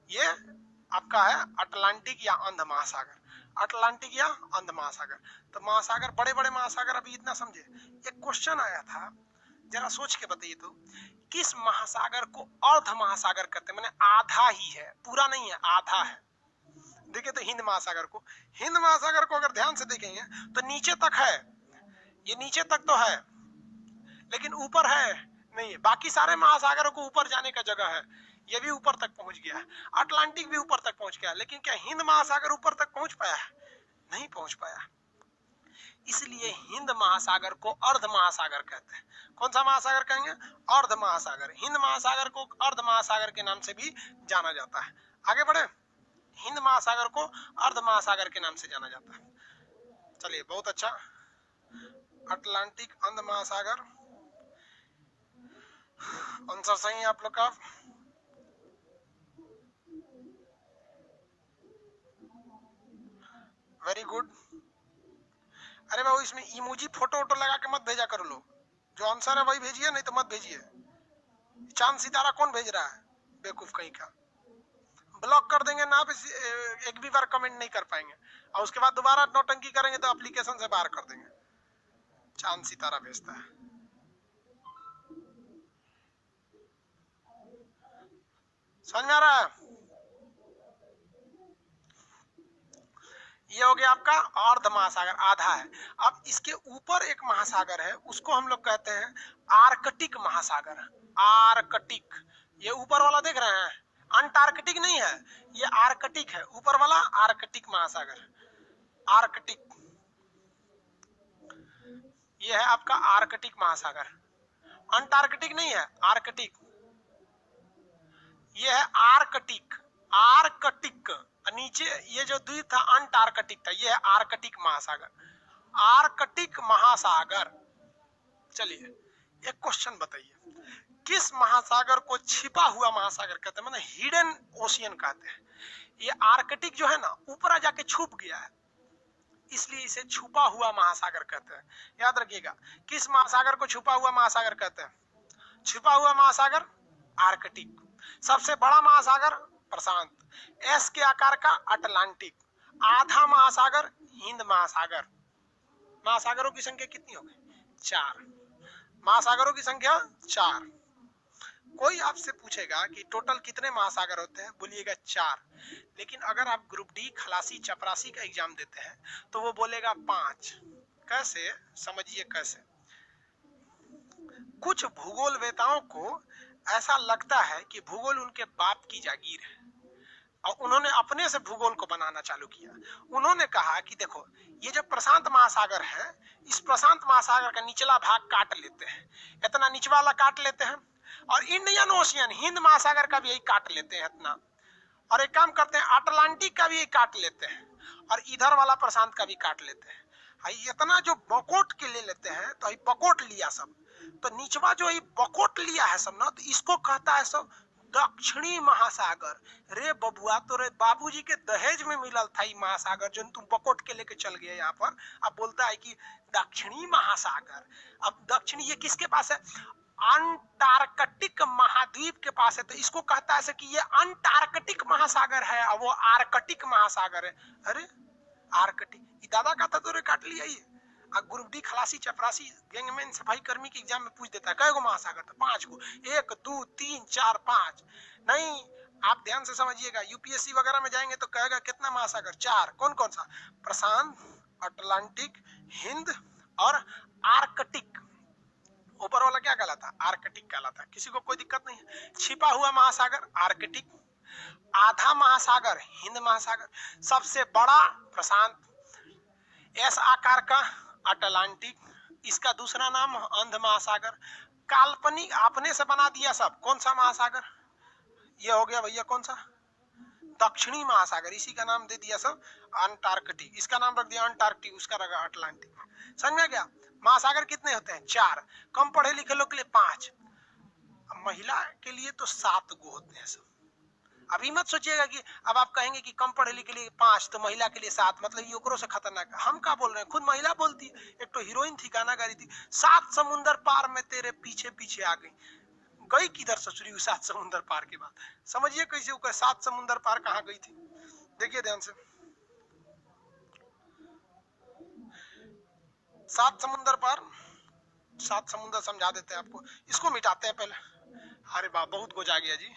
ये आपका है अटलांटिक या अंध महासागर। अटलांटिक या अंध महासागर। तो महासागर, बड़े बड़े महासागर, अभी इतना समझे। एक क्वेश्चन आया था, जरा सोच के बताइए तो, किस महासागर को अर्ध महासागर कहते हैं? मैंने आधा ही है, पूरा नहीं है, आधा है। देखिए तो हिंद महासागर को, हिंद महासागर को अगर ध्यान से देखेंगे तो नीचे तक है, ये नीचे तक तो है, लेकिन ऊपर है नहीं। बाकी सारे महासागरों को ऊपर जाने का जगह है, ये भी ऊपर तक पहुंच गया है, अटलांटिक भी ऊपर तक पहुंच गया, लेकिन क्या हिंद महासागर ऊपर तक पहुंच पाया? नहीं पहुंच पाया। इसलिए हिंद महासागर को अर्ध महासागर कहते हैं। कौन सा महासागर कहेंगे? अर्ध महासागर। हिंद महासागर को अर्ध महासागर के नाम से भी जाना जाता है। आगे बढ़े। हिंद महासागर को अर्ध महासागर के नाम से जाना जाता है। चलिए बहुत अच्छा। अटलांटिक, अंध महासागर, आंसर सही है आप लोग का। Very good. अरे बाबू इसमें इमोजी फोटो वोटो लगा के मत भेजा करो लोग, जो आंसर है वही भेजिए, नहीं तो मत भेजिए। चांद सितारा कौन भेज रहा है? बेवकूफ कहीं का। ब्लॉक कर देंगे ना, एक भी बार कमेंट नहीं कर पाएंगे, और उसके बाद दोबारा नौटंकी करेंगे तो एप्लीकेशन से बाहर कर देंगे। चांद सितारा भेजता है। समझ में आ रहा है? ये हो गया आपका अर्ध महासागर, आधा है। अब इसके ऊपर एक महासागर है, उसको हम लोग कहते हैं आर्कटिक महासागर। आर्कटिक, ये ऊपर वाला देख रहे हैं, अंटार्कटिक नहीं है, ये आर्कटिक है, ऊपर वाला आर्कटिक महासागर। आर्कटिक, ये है आपका आर्कटिक महासागर। अंटार्कटिक नहीं है, आर्कटिक। ये है आर्कटिक, आर्कटिक। नीचे ये जो द्वीप था अंटार्कटिक था, ये है आर्कटिक महासागर। आर्कटिक महासागर। चलिए एक क्वेश्चन बताइए, किस महासागर को छिपा हुआ महासागर कहते हैं, मतलब हिडन ओशियन कहते हैं? ये आर्कटिक जो है ना, ऊपर जाके छुप गया है, इसलिए इसे छुपा हुआ महासागर कहते हैं। याद रखिएगा, किस महासागर को छुपा हुआ महासागर कहते हैं? छुपा हुआ महासागर आर्कटिक। सबसे बड़ा महासागर प्रशांत, एस के आकार का अटलांटिक, आधा महासागर हिंद महासागर। महासागरों की संख्या कितनी हो गई? 4। महासागरों की संख्या 4। कोई आपसे पूछेगा कि टोटल कितने महासागर होते हैं, बोलिएगा 4। लेकिन अगर आप ग्रुप डी खलासी चपरासी का एग्जाम देते हैं तो वो बोलेगा 5। कैसे? समझिए कैसे। कुछ भूगोलवेताओं को ऐसा लगता है कि भूगोल उनके बाप की जागीर है और उन्होंने अपने से भूगोल को बनाना चालू किया। उन्होंने कहा कि देखो, ये जो प्रशांत महासागर है, इस प्रशांत महासागर का निचला भाग काट लेते हैं, इतना निचला वाला काट लेते हैं, और इंडियन ओशियन हिंद महासागर का भी यही काट लेते हैं इतना, और एक काम करते हैं अटलांटिक का भी यही काट लेते हैं, और इधर वाला प्रशांत का भी काट लेते हैं। इतना जो बकोट के ले लेते हैं, तो बकोट लिया सब, तो निचवा जो बकोट लिया है सब ना, तो इसको कहता है सब दक्षिणी महासागर। रे बबुआ, तो रे बाबूजी के दहेज में मिलल था ये महासागर जो तुम बकोट के लेके चल गए यहाँ पर। अब बोलता है कि दक्षिणी महासागर। अब दक्षिणी ये किसके पास है? अंटार्कटिक महाद्वीप के पास है, तो इसको कहता है कि ये अंटार्कटिक महासागर है और वो आर्कटिक महासागर है। अरे आर्कटिक, दादा का था तो रे काट लिया ये। ग्रुप डी खलासी चपरासी गैंगमैन सफाई कर्मी के एग्जाम में पूछ देता है कई गो महासागर था? 5 गो। 1 2 3 4 5 नहीं, आप ध्यान से समझिएगा, यूपीएससी वगैरह में जाएंगे तो कहेगा कितना महासागर? 4। कौन कौन सा? प्रशांत, अटलांटिक, हिंद और आर्कटिक। ऊपर वाला क्या कहलाता? आर्कटिक कहलाता। किसी को कोई दिक्कत नहीं है। छिपा हुआ महासागर आर्कटिक, आधा महासागर हिंद महासागर, सबसे बड़ा प्रशांत, एस आकार का अटलांटिक, इसका दूसरा नाम अंध महासागर, काल्पनिक आपने से बना दिया सब। कौन सा महासागर? ये हो गया भैया कौन सा? दक्षिणी महासागर, इसी का नाम दे दिया सब अंटार्कटिक, इसका नाम रख दिया अंटार्कटिक, उसका रखा अटलांटिक। समझ में गया? महासागर कितने होते हैं? 4। कम पढ़े लिखे लोग के लिए 5, महिला के लिए तो 7 गो होते हैं सब। अभी मत सोचिएगा कि अब आप कहेंगे कि कम पढ़े लिखे के लिए 5 तो महिला के लिए 7, मतलब ये ओकरों से खतरनाक। हम क्या बोल रहे हैं, खुद महिला बोलती है। एक तो हीरोइन थी, गाना गा रही थी, 7 समुंदर पार में तेरे पीछे पीछे आ गई। गई किधर ससुरी 7 समुंदर पार के बाद? समझिए कैसे वो 7 समुंदर पार कहाँ गई थी। देखिए ध्यान से, 7 समुंदर पार, 7 समुंदर समझा देते हैं आपको। इसको मिटाते हैं पहले। अरे वाह, बहुत कुछ आ गया जी।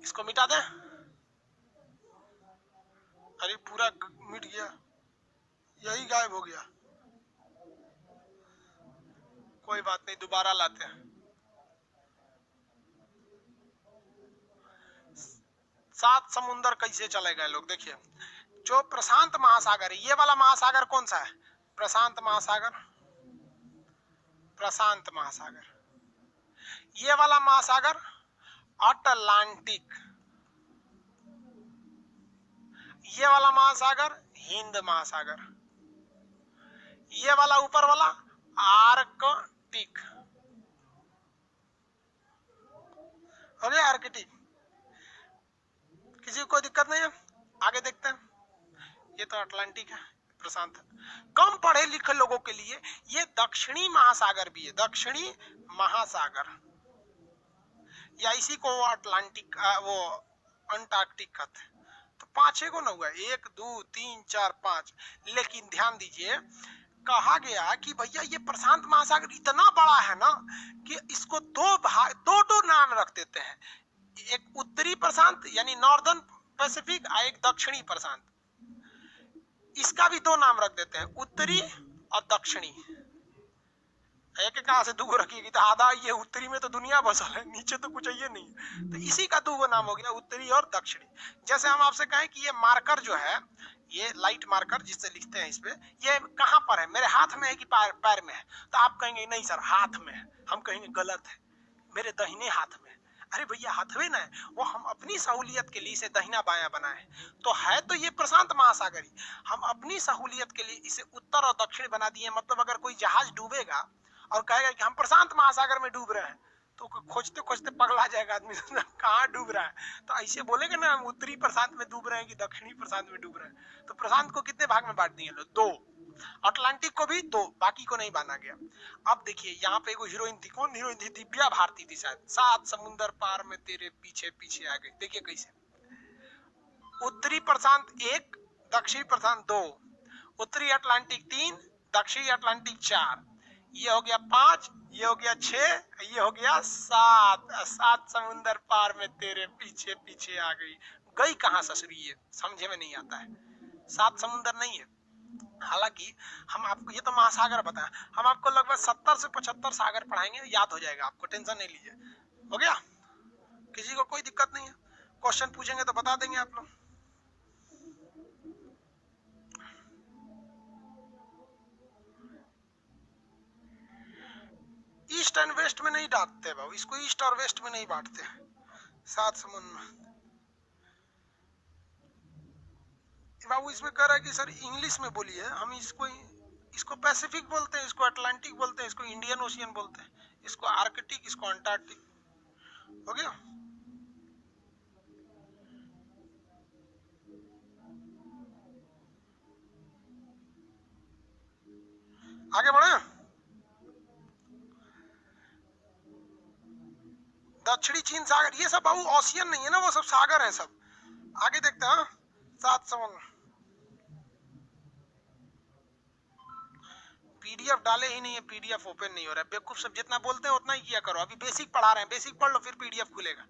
इसको मिटा दें। अरे पूरा मिट गया, यही गायब हो गया। कोई बात नहीं, दोबारा लाते हैं। 7 समुंदर कैसे चले गए लोग? देखिए, जो प्रशांत महासागर है, ये वाला महासागर कौन सा है? प्रशांत महासागर, प्रशांत महासागर। ये वाला महासागर अटलांटिक, ये वाला महासागर हिंद महासागर, ये वाला ऊपर वाला आर्कटिक। अरे आर्कटिक, किसी को कोई दिक्कत नहीं है? आगे देखते हैं। ये तो अटलांटिक है, प्रशांत है। कम पढ़े लिखे लोगों के लिए ये दक्षिणी महासागर भी है, दक्षिणी महासागर, या इसी को अटलांटिक वो अंटार्कटिक कहते हैं। तो 5 को ना हुआ, 1 2 3 4 5। लेकिन ध्यान दीजिए, कहा गया कि भैया ये प्रशांत महासागर इतना बड़ा है ना कि इसको दो नाम रख देते हैं। एक उत्तरी प्रशांत यानी नॉर्दर्न पैसिफिक, और एक दक्षिणी प्रशांत। इसका भी 2 नाम रख देते हैं, उत्तरी और दक्षिणी। एक कहां से 2 रखिएगी तो आधा ये उत्तरी में तो दुनिया बसल है, नीचे तो कुछ ये नहीं, तो इसी का 2 नाम हो गया, उत्तरी और दक्षिणी। जैसे हम आपसे कहें कि ये मार्कर जो है, ये लाइट मार्कर जिससे लिखते हैं इस पे, ये कहां पर है? मेरे हाथ में है कि पैर में है? तो आप कहेंगे नहीं सर हाथ में है। हम कहेंगे गलत है, मेरे दाहिने हाथ में। अरे भैया हाथवे ना है, वो हम अपनी सहूलियत के लिए इसे दहिना बायां बनाए, तो है तो ये प्रशांत महासागर ही, हम अपनी सहूलियत के लिए इसे उत्तर और दक्षिण बना दिए। मतलब अगर कोई जहाज डूबेगा और कहेगा कि हम प्रशांत महासागर में डूब रहे हैं, तो खोजते खोजते पगला जाएगा आदमी, कहाँ डूब रहा है। तो ऐसे बोलेंगे ना हम उत्तरी प्रशांत में डूब रहे हैं कि दक्षिणी प्रशांत में डूब रहे हैं। तो प्रशांत को कितने भाग में बांट दिए लोग? 2। अटलांटिक को भी 2, बाकी को नहीं बांधा गया। अब देखिए यहाँ पे एगो हीरोइन थी, कौन हीरोइन थी? दिव्या भारती थी शायद। 7 समुंदर पार में तेरे पीछे पीछे आ गई। देखिए कैसे उत्तरी प्रशांत 1, दक्षिणी प्रशांत 2, उत्तरी अटलांटिक 3, दक्षिणी अटलांटिक 4, ये हो गया 5, ये हो गया 6, ये हो गया 7। 7 समुंदर पार में तेरे पीछे पीछे आ गई। गई कहाँ ससुरी, ये समझे में नहीं आता है। 7 समुंदर नहीं है। हालांकि हम आपको, ये तो महासागर बताएं, हम आपको लगभग 70 से 75 सागर पढ़ाएंगे, याद हो जाएगा आपको, टेंशन नहीं लीजिए। हो गया, किसी को कोई दिक्कत नहीं है? क्वेश्चन पूछेंगे तो बता देंगे आप लोग। ईस्ट एंड वेस्ट में नहीं बांटते बाबू, इसको ईस्ट और वेस्ट में नहीं बांटते। 7 समुद्र बाबू इसमें कह रहा है कि सर इंग्लिश में बोलिए। हम इसको पैसिफिक बोलते हैं, इसको अटलांटिक बोलते हैं, इसको इंडियन ओशियन बोलते हैं, इसको आर्कटिक, इसको अंटार्कटिक। हो गया, आगे बढ़े। दक्षिणी चीन सागर, ये सब बाबू ओशियन नहीं है ना, वो सब सागर है सब। आगे देखते हैं। 7 समुद्र पीडीएफ डाले ही नहीं है, पीडीएफ ओपन नहीं हो रहा है। बेवकूफ सब जितना बोलते हैं उतना ही किया करो। अभी बेसिक पढ़ा रहे हैं, बेसिक पढ़ लो फिर पीडीएफ खुलेगा।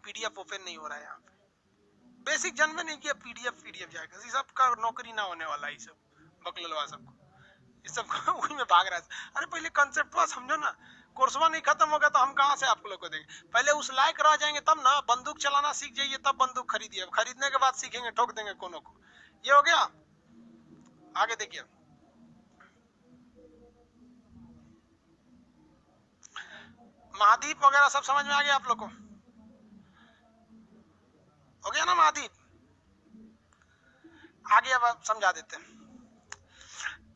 पीडीएफ ओपन नहीं हो रहा है यहाँ पे। बेसिक जन्म में नहीं किया, पीडीएफ जाएगा। इस सब का नौकरी ना होने वाला है, ये सब बकलवा सबको, ये सब वही में भाग रहा है। अरे पहले कंसेप्ट को समझो ना, कोर्सवा नहीं खत्म होगा तो हम कहाँ से आप लोग को देंगे। पहले उस लायक रह जाएंगे तब ना, बंदूक चलाना सीख जाइए तब बंदूक खरीदिए। खरीदने के बाद सीखेंगे, ठोक देंगे कोनो को। ये हो गया। आगे देखिए, महाद्वीप वगैरह सब समझ में आ गया आप लोग को? हो गया ना महाद्वीप? आगे अब समझा देते हैं।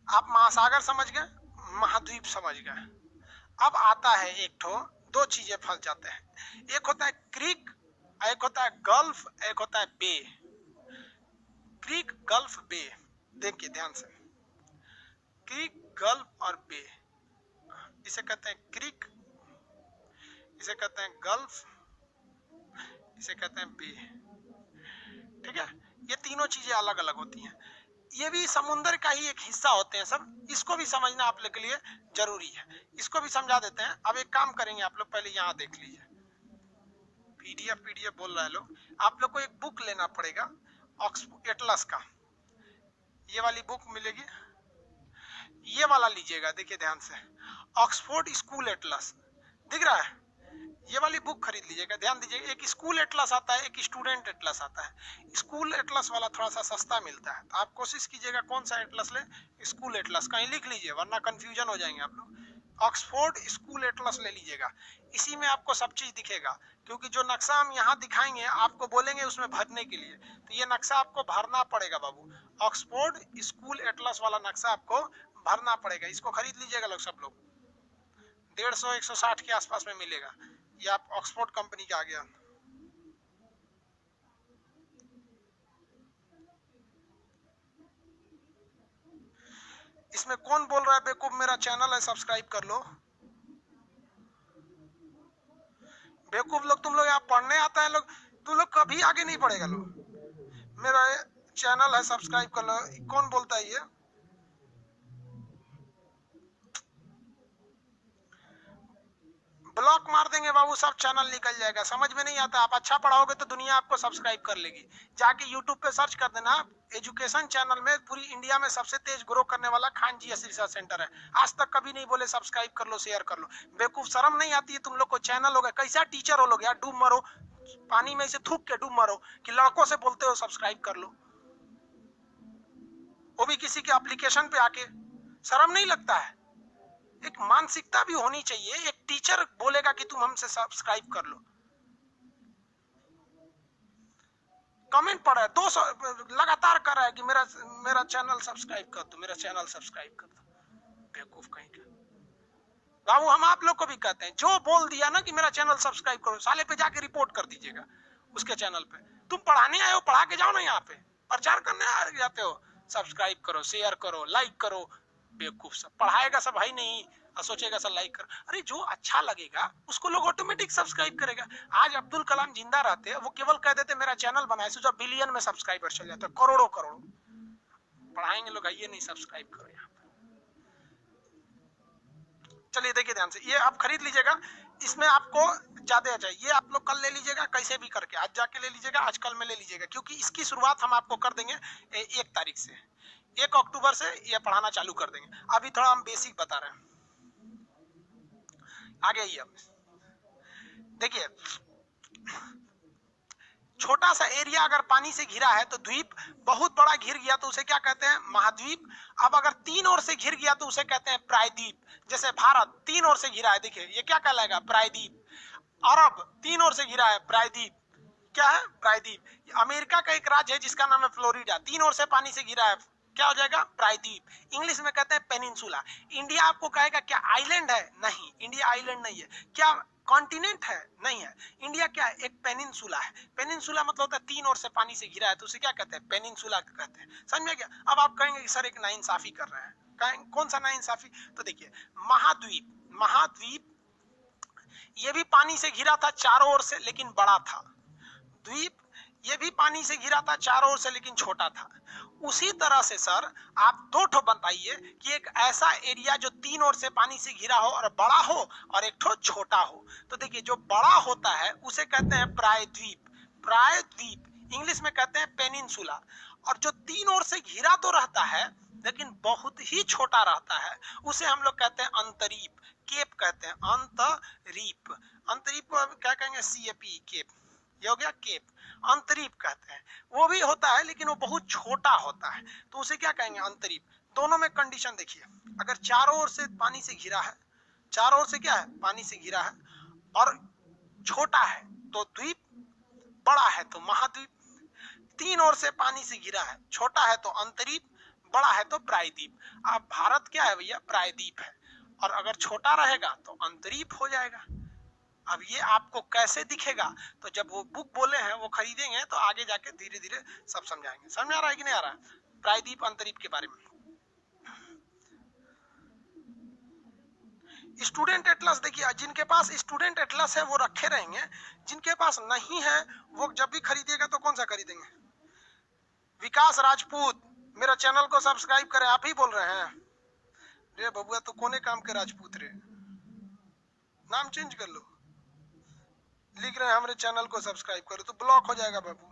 आप महासागर समझ गए, महाद्वीप समझ गए। अब आता है एक ठो, 2 चीजें फंस जाते हैं। एक होता है क्रीक, एक होता है गल्फ, एक होता है बे। क्रीक, गल्फ, बे, देखिए ध्यान से। क्रीक, गल्फ और बे, इसे कहते हैं क्रीक, इसे कहते हैं गल्फ, इसे कहते हैं बे। ठीक है, ये तीनों चीजें अलग अलग होती हैं। ये भी समुद्र का ही एक हिस्सा होते हैं सब। इसको भी समझना आप लोग के लिए जरूरी है। इसको भी समझा देते हैं। अब एक काम करेंगे, आप लोग पहले यहाँ देख लीजिए। पीडीएफ बोल रहा है लोग। आप लोग को एक बुक लेना पड़ेगा ऑक्सफोर्ड एटलस का। ये वाली बुक मिलेगी, ये वाला लीजिएगा। देखिए ध्यान से, ऑक्सफोर्ड स्कूल एटलस दिख रहा है, ये वाली बुक खरीद लीजिएगा। ध्यान दीजिएगा, एक स्कूल एटलस आता है, एक स्टूडेंट एटलस आता है। स्कूल एटलस वाला थोड़ा सा सस्ता मिलता है, तो आप कोशिश कीजिएगा कौन सा एटलस ले, स्कूल एटलस। कहीं लिख लीजिए वरना कंफ्यूजन हो जाएंगे आप लोग। ऑक्सफोर्ड स्कूल एटलस ले लीजिएगा। इसी में आपको सब चीज दिखेगा, क्योंकि जो नक्शा हम यहाँ दिखाएंगे आपको बोलेंगे उसमें भरने के लिए, तो ये नक्शा आपको भरना पड़ेगा बाबू। ऑक्सफोर्ड स्कूल एटलस वाला नक्शा आपको भरना पड़ेगा। इसको खरीद लीजिएगा लोग, सब लोग। 150-160 के आसपास में मिलेगा। ये आप ऑक्सफोर्ड कंपनी का आ गया। इसमें कौन बोल रहा है बेवकूफ? मेरा चैनल है, सब्सक्राइब कर लो। बेवकूफ लोग, तुम लोग यहाँ पढ़ने आता है लोग, तुम लोग कभी आगे नहीं पढ़ेगा लोग। मेरा चैनल है, सब्सक्राइब कर लो। कौन बोलता है ये? ब्लॉक मार देंगे बाबू, सब चैनल निकल जाएगा। समझ में नहीं आता। आप अच्छा पढ़ाओगे तो दुनिया आपको सब्सक्राइब कर लेगी। जाके यूट्यूब पे सर्च कर देना, एजुकेशन चैनल में पूरी इंडिया में सबसे तेज ग्रो करने वाला खान जी रिसर्च सेंटर है। आज तक कभी नहीं बोले सब्सक्राइब कर लो, शेयर कर लो। बेवकूफ, शर्म नहीं आती है तुम लोग को? चैनल हो गया, कैसा टीचर हो लोग यार? डूब मरो पानी में, से थूक के डूब मरो, कि लड़कों से बोलते हो सब्सक्राइब कर लो, वो भी किसी के एप्लीकेशन पे आके। शर्म नहीं लगता है? एक मानसिकता भी होनी चाहिए। एक टीचर बोलेगा कि तुम हमसे सब्सक्राइब कर लो। कमेंट पड़ा है 200 लगातार कर रहा है कि मेरा चैनल सब्सक्राइब कर दो, मेरा चैनल सब्सक्राइब कर दो। बेवकूफ कहीं का। बाबू हम आप लोग को भी कहते हैं, जो बोल दिया ना कि मेरा चैनल सब्सक्राइब करो, साले पे जाके रिपोर्ट कर दीजिएगा उसके चैनल पे। तुम पढ़ाने आए हो, पढ़ा के जाओ ना, यहाँ पे प्रचार करने आ जाते हो, सब्सक्राइब करो, शेयर करो, लाइक करो। बेवकूफ सब पढ़ाएगा सब भाई नहीं, और सोचेगा सर लाइक कर। अरे जो अच्छा लगेगा उसको लोग ऑटोमेटिक सब्सक्राइब करेगा। आज अब्दुल कलाम जिंदा रहते, वो केवल कह देते मेरा चैनल बनाए, सोचो बिलियन में सब्सक्राइबर चल जाते, करोड़ों करोड़ों। पढ़ाएंगे लोग, आइए नहीं सब्सक्राइब करो यहाँ पे। चलिए देखिए ध्यान से, ये आप खरीद लीजिएगा, इसमें आपको ज्यादा चाहिए, ये आप लोग कल ले लीजिएगा, कैसे भी करके आज जाके ले लीजिएगा, आज कल में ले लीजिएगा, क्योंकि इसकी शुरुआत हम आपको कर देंगे 1 तारीख से, 1 अक्टूबर से ये पढ़ाना चालू कर देंगे। अभी थोड़ा हम बेसिक बता रहे हैं, आगे आइए। अब देखिए, छोटा सा एरिया अगर पानी से घिरा है तो द्वीप, बहुत बड़ा घिर गया तो उसे क्या कहते हैं, महाद्वीप। अब अगर 3 ओर से घिर गया तो उसे कहते हैं प्रायद्वीप। जैसे भारत 3 ओर से घिरा है, देखिए ये क्या कहलाएगा, प्रायद्वीप। अरब 3 ओर से घिरा है, प्रायद्वीप। क्या है, प्रायद्वीप। अमेरिका का एक राज्य है जिसका नाम है फ्लोरिडा, 3 ओर से पानी से घिरा है, क्या हो जाएगा, प्रायद्वीप। इंग्लिश में कहते हैं पेनिनसुला। इंडिया आपको कहेगा क्या आइलैंड है, नहीं, इंडिया आइलैंड नहीं है। क्या कॉन्टिनेंट है, नहीं है। इंडिया क्या है, एक पेनिनसुला है। पेनिनसुला मतलब होता है 3 ओर से पानी से घिरा है, तो उसे क्या कहते हैं, पेनिनसुला कहते हैं। समझ में गया। अब आप कहेंगे कि सर एक नाइंसाफी कर रहे हैं, कहेंगे कौन सा नाइंसाफी, तो देखिए महाद्वीप, महाद्वीप ये भी पानी से घिरा था चारों ओर से, लेकिन बड़ा था। द्वीप ये भी पानी से घिरा था चारों ओर से, लेकिन छोटा था। उसी तरह से सर आप 2 ठो बताइए कि एक ऐसा एरिया जो 3 ओर से पानी से घिरा हो और बड़ा हो, और एक ठो छोटा हो। तो देखिए जो बड़ा होता है उसे कहते हैं प्रायद्वीप, प्रायद्वीप इंग्लिश में कहते हैं पेनिनसुला। और जो 3 ओर से घिरा तो रहता है लेकिन बहुत ही छोटा रहता है, उसे हम लोग कहते हैं अंतरीप, केप कहते हैं, अंतरीप। अंतरीप को क्या कहेंगे, सीएपी, केप, ये हो गया केप। अंतरीप कहते हैं, वो भी होता है लेकिन वो बहुत छोटा होता है, तो उसे क्या कहेंगे, अंतरीप। दोनों में कंडीशन देखिए, अगर चारों ओर से पानी से घिरा है, चारों ओर से क्या है, पानी से घिरा है, और छोटा है तो द्वीप, बड़ा है तो महाद्वीप। 3 ओर से पानी से घिरा है, छोटा है तो अंतरीप, बड़ा है तो प्रायद्वीप। अब भारत क्या है भैया, प्रायद्वीप है, और अगर छोटा रहेगा तो अंतरीप हो जाएगा। अब ये आपको कैसे दिखेगा, तो जब वो बुक बोले हैं वो खरीदेंगे तो आगे जाके धीरे धीरे सब समझाएंगे। समझ आ रहा है कि नहीं आ रहा है, प्रायद्वीप अंतरीप के बारे में। स्टूडेंट एटलस देखिए, जिनके पास स्टूडेंट एटलस है वो रखे रहेंगे, जिनके पास नहीं है वो जब भी खरीदिएगा तो कौन सा खरीदेंगे। विकास राजपूत, मेरा चैनल को सब्सक्राइब करें, आप ही बोल रहे हैं। रे बबुआ तो कोने काम के राजपूत रे, नाम चेंज कर लो। लिख रहे हैं हमारे चैनल को सब्सक्राइब करो, तो ब्लॉक हो जाएगा बाबू।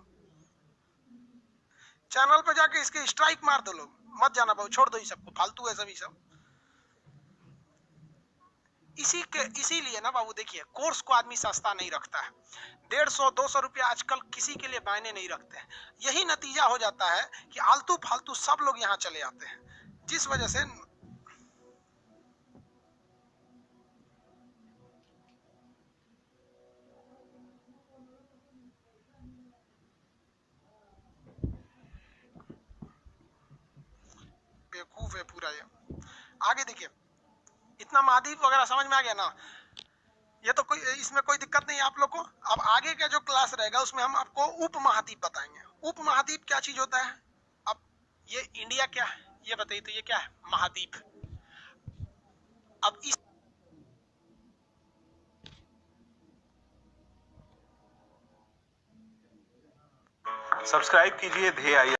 चैनल पे जाके इसके स्ट्राइक मार दो लोग, मत जाना बाबू, छोड़ दो ये सबको, फालतू है सभी सब। इसीलिए ना बाबू देखिए, कोर्स को आदमी सस्ता नहीं रखता है। 150-200 रुपया आजकल किसी के लिए मायने नहीं रखते हैं। यही नतीजा हो जाता है कि आलतू फालतू सब लोग यहाँ चले आते हैं, जिस वजह से बेवकूफ है पूरा ये। आगे देखिए, इतना महाद्वीप वगैरह समझ में आ गया ना, ये तो कोई, इसमें कोई दिक्कत नहीं है आप लोग को। अब आगे का जो क्लास रहेगा उसमें हम आपको उप महाद्वीप बताएंगे। उप महाद्वीप क्या चीज होता है, अब ये इंडिया क्या है ये बताइए, तो ये क्या है, महाद्वीप। अब इस
सब्सक्राइब कीजिए ध्येय